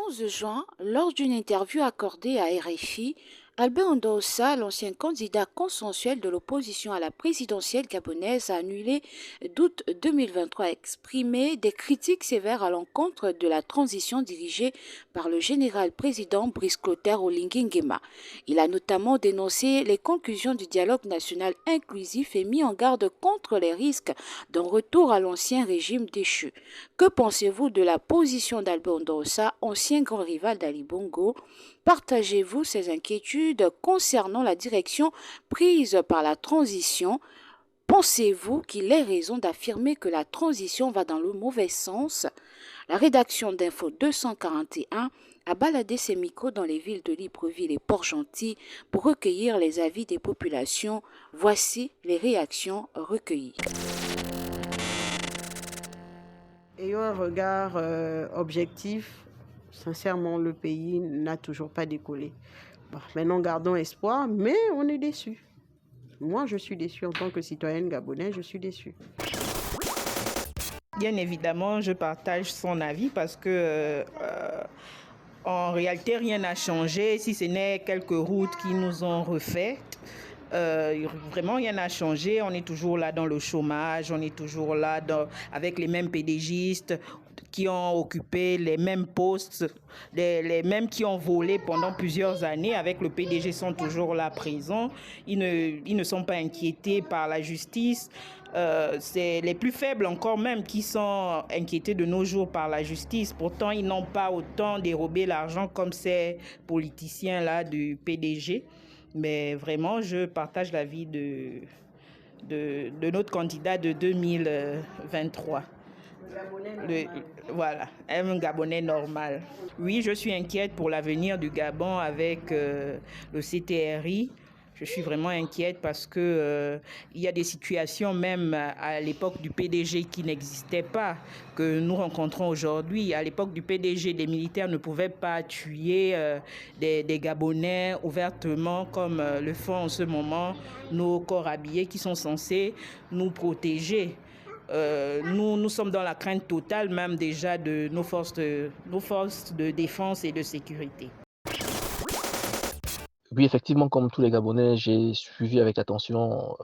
11 juin, lors d'une interview accordée à RFI, Albert Ndossa, l'ancien candidat consensuel de l'opposition à la présidentielle gabonaise, a annulé d'août 2023 a exprimé des critiques sévères à l'encontre de la transition dirigée par le général président Brice Clotaire Oligui Nguema. Il a notamment dénoncé les conclusions du dialogue national inclusif et mis en garde contre les risques d'un retour à l'ancien régime déchu. Que pensez-vous de la position d'Albert Ndossa, ancien grand rival d'Ali Bongo? Partagez-vous ces inquiétudes concernant la direction prise par la transition? Pensez-vous qu'il est raison d'affirmer que la transition va dans le mauvais sens? La rédaction d'Info 241 a baladé ses micros dans les villes de Libreville et Port-Gentil pour recueillir les avis des populations. Voici les réactions recueillies. Ayant un regard objectif, sincèrement, le pays n'a toujours pas décollé. Bon, maintenant, gardons espoir, mais on est déçus. Moi, je suis déçue en tant que citoyenne gabonaise, je suis déçue. Bien évidemment, je partage son avis parce que en réalité, rien n'a changé, si ce n'est quelques routes qui nous ont refaites. Vraiment rien n'a changé, on est toujours là dans le chômage, on est toujours là avec les mêmes PDGistes qui ont occupé les mêmes postes, les mêmes qui ont volé pendant plusieurs années avec le PDG sont toujours là présents, ils ne sont pas inquiétés par la justice. C'est les plus faibles encore même qui sont inquiétés de nos jours par la justice. Pourtant, ils n'ont pas autant dérobé l'argent comme ces politiciens-là du PDG. Mais vraiment, je partage l'avis de notre candidat de 2023. Voilà, un Gabonais normal. Oui, je suis inquiète pour l'avenir du Gabon avec le CTRI. Je suis vraiment inquiète parce que il y a des situations même à l'époque du PDG qui n'existaient pas, que nous rencontrons aujourd'hui. À l'époque du PDG, les militaires ne pouvaient pas tuer des Gabonais ouvertement comme le font en ce moment nos corps habillés qui sont censés nous protéger. Nous sommes dans la crainte totale même déjà de nos forces de défense et de sécurité. Oui, effectivement, comme tous les Gabonais, j'ai suivi avec attention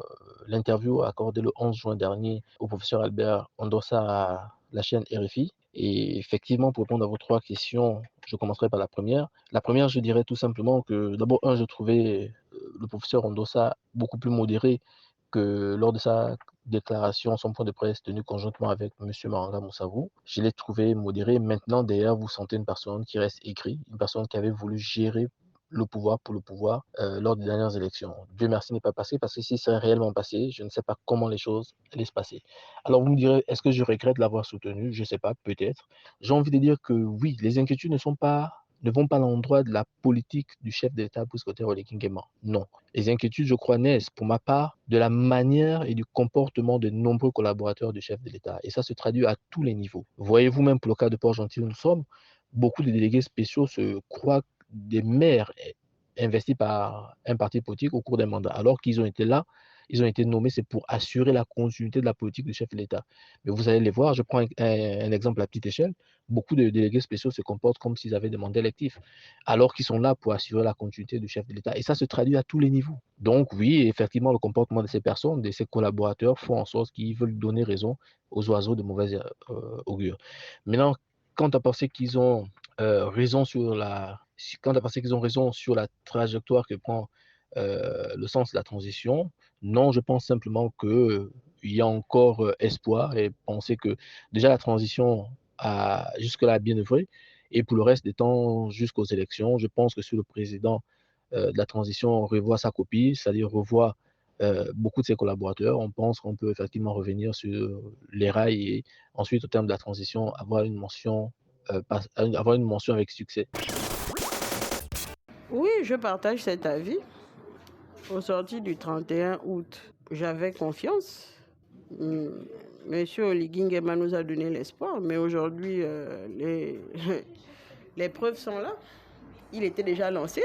l'interview accordée le 11 juin dernier au professeur Albert Ndossa à la chaîne RFI. Et effectivement, pour répondre à vos trois questions, je commencerai par la première. La première, je dirais tout simplement que, d'abord, je trouvais le professeur Ndossa beaucoup plus modéré que lors de sa déclaration, son point de presse tenu conjointement avec M. Maranga Moussavou. Je l'ai trouvé modéré. Maintenant, derrière, vous sentez une personne qui reste aigrie, une personne qui avait voulu gérer le pouvoir pour le pouvoir lors des dernières élections. Dieu merci n'est pas passé parce que si c'est réellement passé, je ne sais pas comment les choses allaient se passer. Alors vous me direz, est-ce que je regrette l'avoir soutenu? Je ne sais pas, peut-être. J'ai envie de dire que oui, les inquiétudes ne vont pas à l'endroit de la politique du chef de l'État Brice Clotaire Oligui Nguema. Non. Les inquiétudes, je crois, naissent pour ma part de la manière et du comportement de nombreux collaborateurs du chef de l'État. Et ça se traduit à tous les niveaux. Voyez-vous même pour le cas de Port-Gentil où nous sommes, beaucoup de délégués spéciaux se croient des maires investis par un parti politique au cours d'un mandat, alors qu'ils ont été là, ils ont été nommés, c'est pour assurer la continuité de la politique du chef de l'État. Mais vous allez les voir, je prends un exemple à petite échelle, beaucoup de délégués spéciaux se comportent comme s'ils avaient des mandats électifs, alors qu'ils sont là pour assurer la continuité du chef de l'État. Et ça se traduit à tous les niveaux. Donc oui, effectivement, le comportement de ces personnes, de ces collaborateurs, font en sorte qu'ils veulent donner raison aux oiseaux de mauvaise augure. Maintenant, quant à penser qu'ils ont raison sur la trajectoire que prend le sens de la transition, non, je pense simplement que il y a encore espoir et penser que déjà la transition a jusque-là bien œuvré et pour le reste des temps jusqu'aux élections, je pense que si le président de la transition revoit sa copie, c'est-à-dire revoit beaucoup de ses collaborateurs, on pense qu'on peut effectivement revenir sur les rails et ensuite au terme de la transition avoir une mention avec succès. Oui, je partage cet avis. Au sorti du 31 août, j'avais confiance. Monsieur Oligui Nguema nous a donné l'espoir, mais aujourd'hui, les preuves sont là. Il était déjà lancé.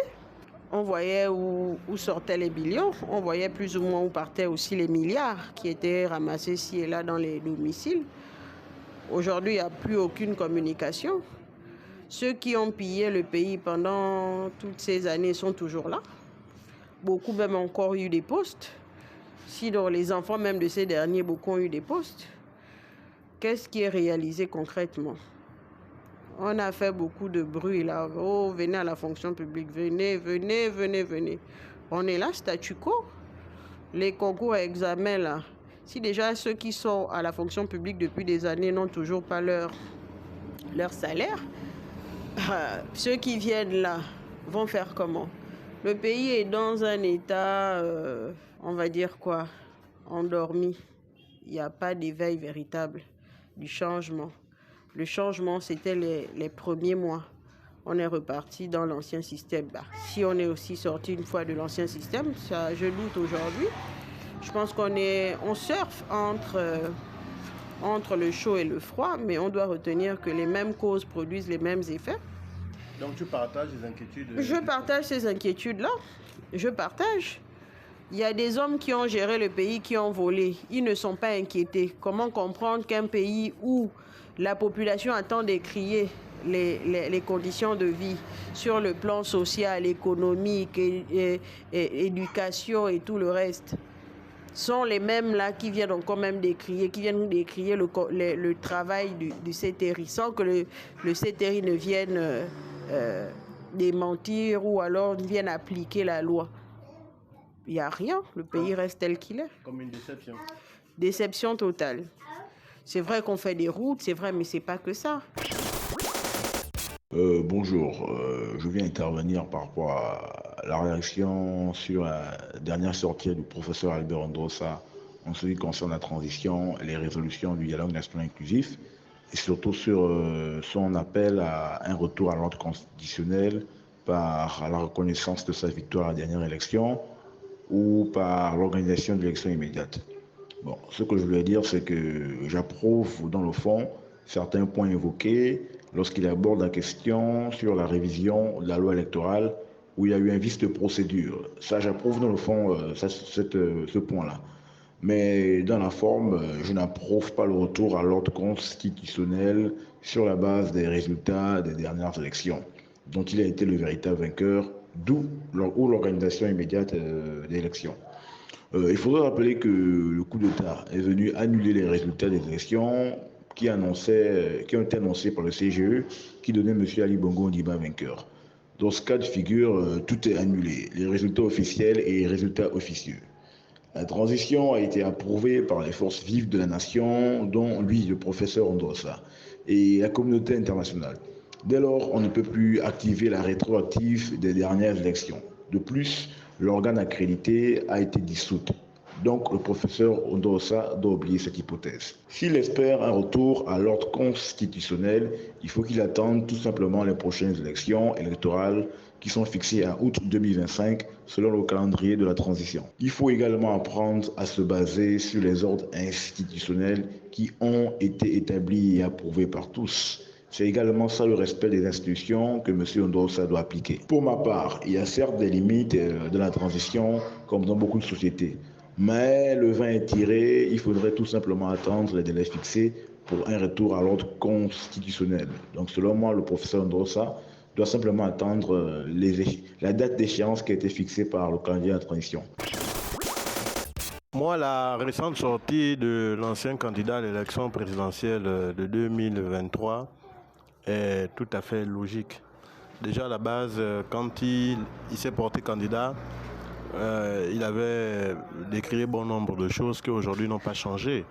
On voyait où sortaient les billions, on voyait plus ou moins où partaient aussi les milliards qui étaient ramassés ci et là dans les domiciles. Aujourd'hui, il n'y a plus aucune communication. Ceux qui ont pillé le pays pendant toutes ces années sont toujours là. Beaucoup même ont encore eu des postes. Sinon, les enfants même de ces derniers, beaucoup ont eu des postes. Qu'est-ce qui est réalisé concrètement? On a fait beaucoup de bruit là. Oh, venez à la fonction publique, venez, venez, venez, venez. On est là, statu quo. Les concours à examen là. Si déjà ceux qui sont à la fonction publique depuis des années n'ont toujours pas leur salaire, ceux qui viennent là vont faire comment? Le pays est dans un état, on va dire quoi, endormi. Il n'y a pas d'éveil véritable du changement. Le changement, c'était les premiers mois. On est reparti dans l'ancien système. Si on est aussi sorti une fois de l'ancien système, ça, je doute aujourd'hui. Je pense on surfe entre le chaud et le froid, mais on doit retenir que les mêmes causes produisent les mêmes effets. Donc tu partages les inquiétudes? Je partage ces inquiétudes-là. Je partage. Il y a des hommes qui ont géré le pays, qui ont volé. Ils ne sont pas inquiétés. Comment comprendre qu'un pays où la population attend décrier les conditions de vie sur le plan social, économique, et éducation et tout le reste, sont les mêmes là qui viennent encore même décrier, le travail du CTRI, sans que le CTRI ne vienne démentir ou alors vienne appliquer la loi. Il n'y a rien, le pays reste tel qu'il est. Comme une déception. Déception totale. C'est vrai qu'on fait des routes, c'est vrai, mais c'est pas que ça. Bonjour, je viens intervenir par rapport à la réaction sur la dernière sortie du professeur Albert Ondrosa en ce qui concerne la transition et les résolutions du dialogue national inclusif, et surtout sur son appel à un retour à l'ordre constitutionnel par la reconnaissance de sa victoire à la dernière élection ou par l'organisation d'élections immédiates. Bon, ce que je voulais dire, c'est que j'approuve dans le fond certains points évoqués lorsqu'il aborde la question sur la révision de la loi électorale où il y a eu un vice de procédure. Ça, j'approuve dans le fond ce point-là. Mais dans la forme, je n'approuve pas le retour à l'ordre constitutionnel sur la base des résultats des dernières élections, dont il a été le véritable vainqueur, d'où l'organisation immédiate des élections. Il faudrait rappeler que le coup d'État est venu annuler les résultats des élections qui ont été annoncés par le CGE, qui donnait M. Ali Bongo Ondimba vainqueur. Dans ce cas de figure, tout est annulé, les résultats officiels et les résultats officieux. La transition a été approuvée par les forces vives de la nation, dont lui, le professeur Ondrosa, et la communauté internationale. Dès lors, on ne peut plus activer la rétroactive des dernières élections. De plus, l'organe accrédité a été dissout. Donc, le professeur Ondrosa doit oublier cette hypothèse. S'il espère un retour à l'ordre constitutionnel, il faut qu'il attende tout simplement les prochaines élections électorales qui sont fixées à août 2025 selon le calendrier de la transition. Il faut également apprendre à se baser sur les ordres institutionnels qui ont été établis et approuvés par tous. C'est également ça le respect des institutions que M. Ondrosa doit appliquer. Pour ma part, il y a certes des limites de la transition comme dans beaucoup de sociétés. Mais le vin est tiré, il faudrait tout simplement attendre les délais fixés pour un retour à l'ordre constitutionnel. Donc selon moi, le professeur Ondrosa doit simplement attendre la date d'échéance qui a été fixée par le candidat à la transition. Moi, la récente sortie de l'ancien candidat à l'élection présidentielle de 2023 est tout à fait logique. Déjà à la base, quand il s'est porté candidat, il avait décrit bon nombre de choses qui aujourd'hui n'ont pas changé.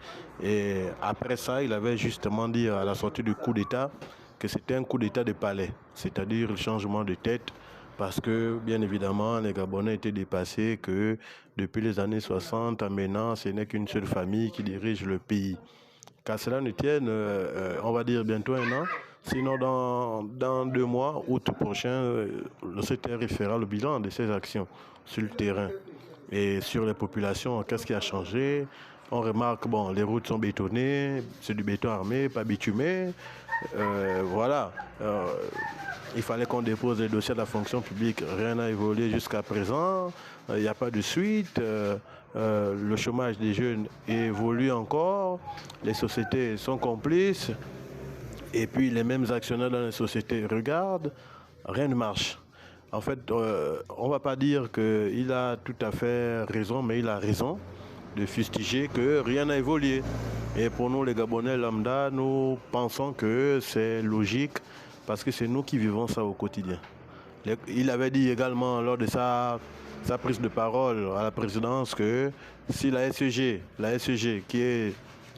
Et après ça, il avait justement dit à la sortie du coup d'État que c'était un coup d'État de palais, c'est-à-dire le changement de tête, parce que bien évidemment les Gabonais étaient dépassés, que depuis les années 60 à maintenant, ce n'est qu'une seule famille qui dirige le pays. Qu'à cela ne tienne, on va dire bientôt un an. Sinon, dans 2 mois, août prochain, le CTR fera le bilan de ses actions sur le terrain. Et sur les populations, qu'est-ce qui a changé? On remarque, bon, les routes sont bétonnées, c'est du béton armé, pas bitumé. Voilà. Il fallait qu'on dépose les dossiers de la fonction publique. Rien n'a évolué jusqu'à présent. Il n'y a pas de suite. Le chômage des jeunes évolue encore. Les sociétés sont complices. et puis les mêmes actionnaires dans les sociétés regardent, rien ne marche. En fait, on ne va pas dire qu'il a tout à fait raison, mais il a raison de fustiger que rien n'a évolué. Et pour nous, les Gabonais lambda, nous pensons que c'est logique parce que c'est nous qui vivons ça au quotidien. Il avait dit également lors de sa prise de parole à la présidence que si la SEG qui est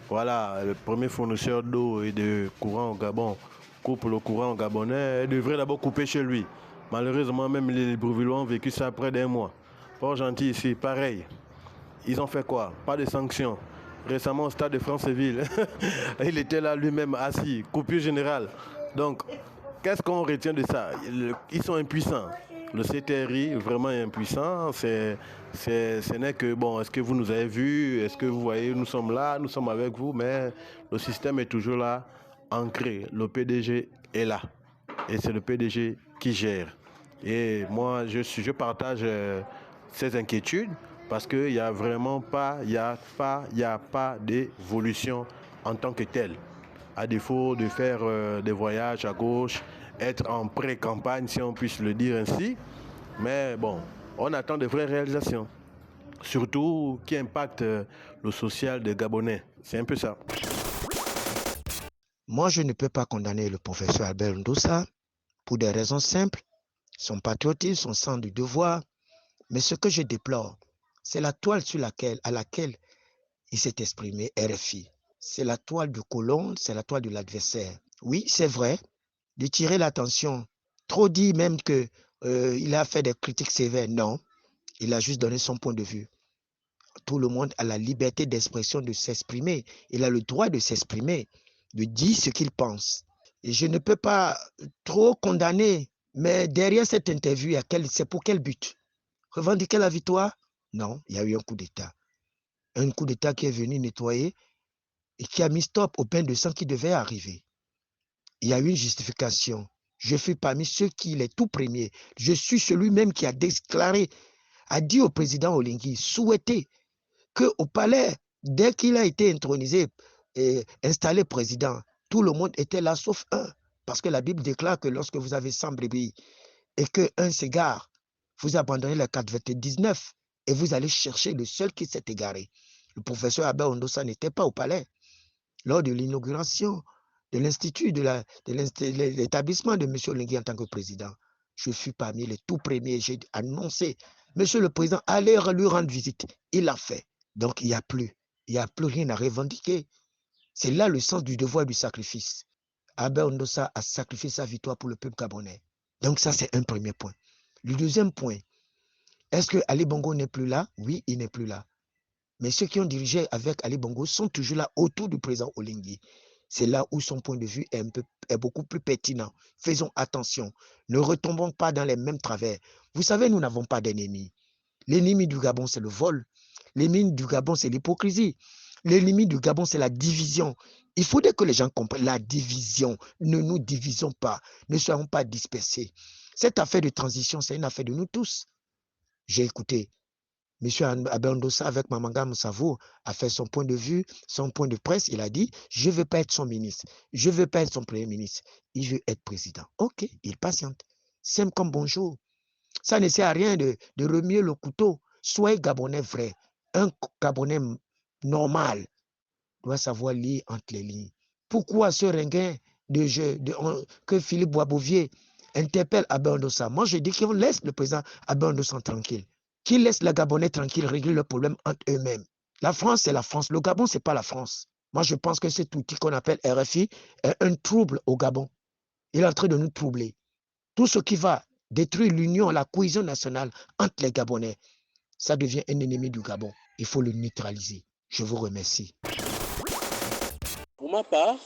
voilà, le premier fournisseur d'eau et de courant au Gabon, coupe le courant au Gabonais, elle devrait d'abord couper chez lui. Malheureusement, même les Librevillois ont vécu ça près d'un mois. Port-Gentil ici, pareil. Ils ont fait quoi? Pas de sanctions. Récemment au stade de Franceville, il était là lui-même assis, coupure générale. Donc, qu'est-ce qu'on retient de ça? Ils sont impuissants. Le CTRI vraiment est impuissant. Ce n'est que, bon, est-ce que vous nous avez vus? Est-ce que vous voyez, nous sommes là, nous sommes avec vous, mais le système est toujours là, ancré. Le PDG est là. Et c'est le PDG qui gère. Et moi, je partage ces inquiétudes parce qu'il n'y a vraiment pas, il y a pas d'évolution en tant que telle. À défaut de faire des voyages à gauche, être en pré-campagne, si on puisse le dire ainsi. Mais bon, on attend de vraies réalisations. Surtout qui impactent le social des Gabonais. C'est un peu ça. Moi, je ne peux pas condamner le professeur Albert Ndossa pour des raisons simples, son patriotisme, son sens du devoir. Mais ce que je déplore, c'est la toile à laquelle il s'est exprimé, RFI. C'est la toile du colon, c'est la toile de l'adversaire. Oui, c'est vrai, de tirer l'attention. Trop dit même qu'il a fait des critiques sévères. Non, il a juste donné son point de vue. Tout le monde a la liberté d'expression, de s'exprimer. Il a le droit de s'exprimer, de dire ce qu'il pense. Et je ne peux pas trop condamner, mais derrière cette interview, c'est pour quel but? Revendiquer la victoire? Non, il y a eu un coup d'État. Un coup d'État qui est venu nettoyer et qui a mis stop au bain de sang qui devait arriver. Il y a eu une justification. Je fus parmi ceux qui, les tout premiers, je suis celui-même qui a déclaré, a dit au président Olingi, souhaité qu'au palais, dès qu'il a été intronisé et installé président, tout le monde était là sauf un. Parce que la Bible déclare que lorsque vous avez 100 brebis et qu'un s'égare, vous abandonnez les 99 et vous allez chercher le seul qui s'est égaré. Le professeur Albert Ndossa n'était pas au palais. Lors de l'inauguration de l'institut, de l'établissement de M. Olingi en tant que président, je fus parmi les tout premiers. J'ai annoncé, Monsieur le Président, allez lui rendre visite. Il l'a fait. Donc, il n'y a plus rien à revendiquer. C'est là le sens du devoir du sacrifice. Albert Ndossa a sacrifié sa victoire pour le peuple gabonais. Donc, ça, c'est un premier point. Le deuxième point, est-ce que Ali Bongo n'est plus là? Oui, il n'est plus là. Mais ceux qui ont dirigé avec Ali Bongo sont toujours là autour du président Olingi. C'est là où son point de vue est beaucoup plus pertinent. Faisons attention. Ne retombons pas dans les mêmes travers. Vous savez, nous n'avons pas d'ennemis. L'ennemi du Gabon, c'est le vol. L'ennemi du Gabon, c'est l'hypocrisie. L'ennemi du Gabon, c'est la division. Il faudrait que les gens comprennent la division. Ne nous divisons pas. Ne soyons pas dispersés. Cette affaire de transition, c'est une affaire de nous tous. J'ai écouté M. Albert Ndossa avec Mamanga Moussavo a fait son point de vue, son point de presse. Il a dit, je ne veux pas être son ministre. Je ne veux pas être son premier ministre. Il veut être président. OK, il patiente. Simple comme bonjour. Ça ne sert à rien de remuer le couteau. Soyez Gabonais vrai. Un Gabonais normal doit savoir lire entre les lignes. Pourquoi ce ringuin que Philippe Boisbouvier interpelle Albert Ndossa? Moi, je dis qu'on laisse le président Albert Ndossa tranquille. Qu'il laisse les Gabonais tranquilles régler leurs problèmes entre eux-mêmes. La France, c'est la France. Le Gabon, ce n'est pas la France. Moi, je pense que cet outil qu'on appelle RFI est un trouble au Gabon. Il est en train de nous troubler. Tout ce qui va détruire l'union, la cohésion nationale entre les Gabonais, ça devient un ennemi du Gabon. Il faut le neutraliser. Je vous remercie. Pour ma part,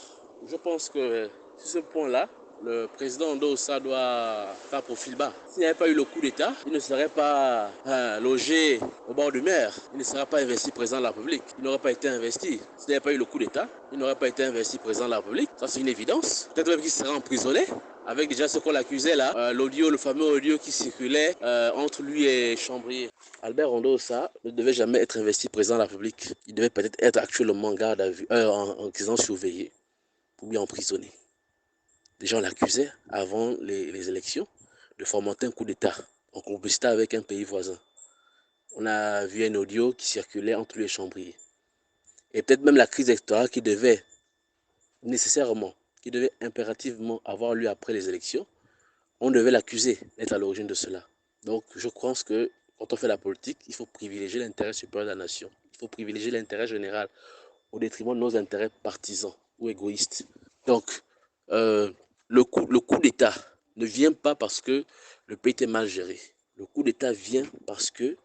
je pense que sur ce point-là, le président Ndossa doit faire profil bas. S'il n'y avait pas eu le coup d'État, il ne serait pas logé au bord de mer. Il ne serait pas investi président de la République. Il n'aurait pas été investi. S'il n'y avait pas eu le coup d'État, il n'aurait pas été investi président de la République. Ça, c'est une évidence. Peut-être même qu'il serait emprisonné. Avec déjà ce qu'on l'accusait là, le fameux audio qui circulait entre lui et Chambrier. Albert Ndossa ne devait jamais être investi président de la République. Il devait peut-être être actuellement en garde à vue, en prison surveillée ou bien emprisonné. Déjà, on l'accusait avant les élections de fomenter un coup d'État en complicité avec un pays voisin. On a vu un audio qui circulait entre lui et Chambrier. Et peut-être même la crise électorale qui devait impérativement avoir lieu après les élections, on devait l'accuser d'être à l'origine de cela. Donc je pense que quand on fait la politique, il faut privilégier l'intérêt supérieur de la nation. Il faut privilégier l'intérêt général au détriment de nos intérêts partisans ou égoïstes. Donc le coup d'État ne vient pas parce que le pays était mal géré. Le coup d'État vient parce qu'il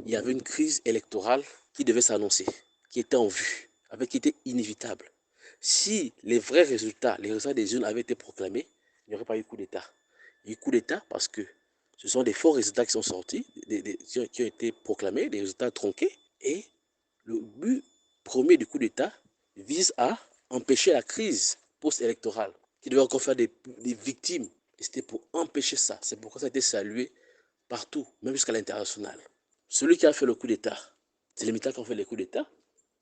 y avait une crise électorale qui devait s'annoncer, qui était en vue, qui était inévitable. Si les résultats des urnes avaient été proclamés, il n'y aurait pas eu coup d'État. Il y a eu coup d'État parce que ce sont des faux résultats qui sont sortis, qui ont été proclamés, des résultats tronqués. Et le but premier du coup d'État vise à empêcher la crise post-électorale, qui devait encore faire des victimes. Et c'était pour empêcher ça. C'est pourquoi ça a été salué partout, même jusqu'à l'international. Celui qui a fait le coup d'État, c'est les militaires qui ont fait le coup d'État.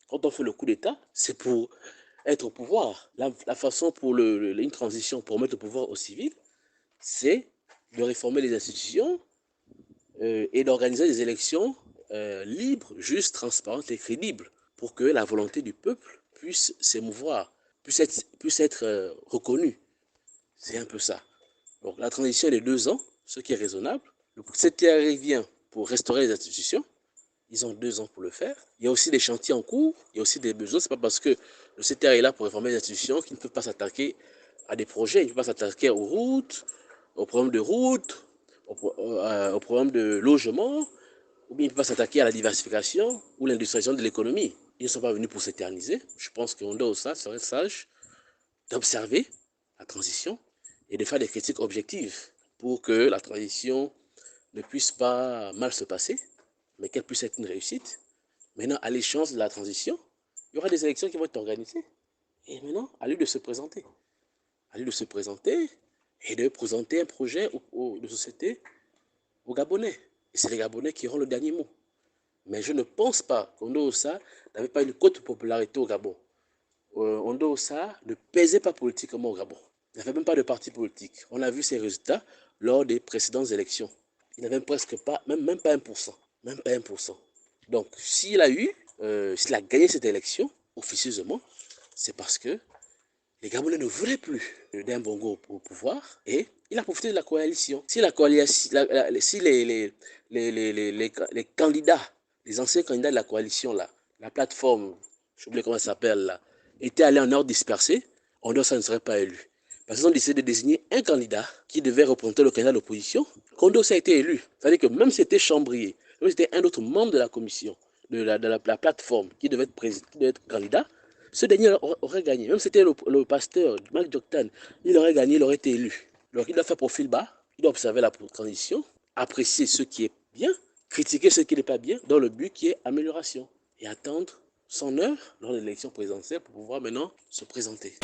Quand on fait le coup d'État, c'est pour être au pouvoir. La façon pour une transition, pour mettre au pouvoir aux civils, c'est de réformer les institutions et d'organiser des élections libres, justes, transparentes et crédibles pour que la volonté du peuple puisse s'émouvoir, puisse être reconnue. C'est un peu ça. Donc la transition est de 2 ans, ce qui est raisonnable. Le CTRI vient pour restaurer les institutions. Ils ont 2 ans pour le faire. Il y a aussi des chantiers en cours, il y a aussi des besoins. Ce n'est pas parce que le CTRI est là pour réformer les institutions qu'il ne peut pas s'attaquer à des projets, il ne peut pas s'attaquer aux routes, aux problèmes de routes, aux problèmes de logement, ou bien il ne peut pas s'attaquer à la diversification ou l'industrialisation de l'économie. Ils ne sont pas venus pour s'éterniser. Je pense qu'on doit ça serait sage d'observer la transition et de faire des critiques objectives pour que la transition ne puisse pas mal se passer, mais qu'elle puisse être une réussite. Maintenant, à l'échéance de la transition, il y aura des élections qui vont être organisées. Et maintenant, à lui de se présenter. À lui de se présenter et de présenter un projet de société aux Gabonais. Et c'est les Gabonais qui auront le dernier mot. Mais je ne pense pas qu'Ondo Ossa n'avait pas une cote de popularité au Gabon. Ondo Ossa ne pesait pas politiquement au Gabon. Il n'avait même pas de parti politique. On a vu ses résultats lors des précédentes élections. Il n'avait presque pas, même pas 1%. Même pas 1%. Donc, s'il a gagné cette élection, officieusement, c'est parce que les Gabonais ne voulaient plus d'un Bongo au pouvoir et il a profité de la coalition. Si les candidats, les anciens candidats de la coalition, là, la plateforme, je oublié comment ça s'appelle, là, étaient allés en ordre dispersé, ça ne serait pas élu. Parce qu'ils ont décidé de désigner un candidat qui devait représenter le candidat de l'opposition. Kondo a été élu. C'est-à-dire que même si c'était Chambrier, même si c'était un autre membre de la commission, de la plateforme qui devait être candidat, ce dernier aurait gagné. Même si c'était le pasteur, Marc Joktan, il aurait gagné, il aurait été élu. Donc il doit faire profil bas, il doit observer la transition, apprécier ce qui est bien, critiquer ce qui n'est pas bien, dans le but qui est amélioration. Et attendre son heure lors de l'élection présidentielle pour pouvoir maintenant se présenter.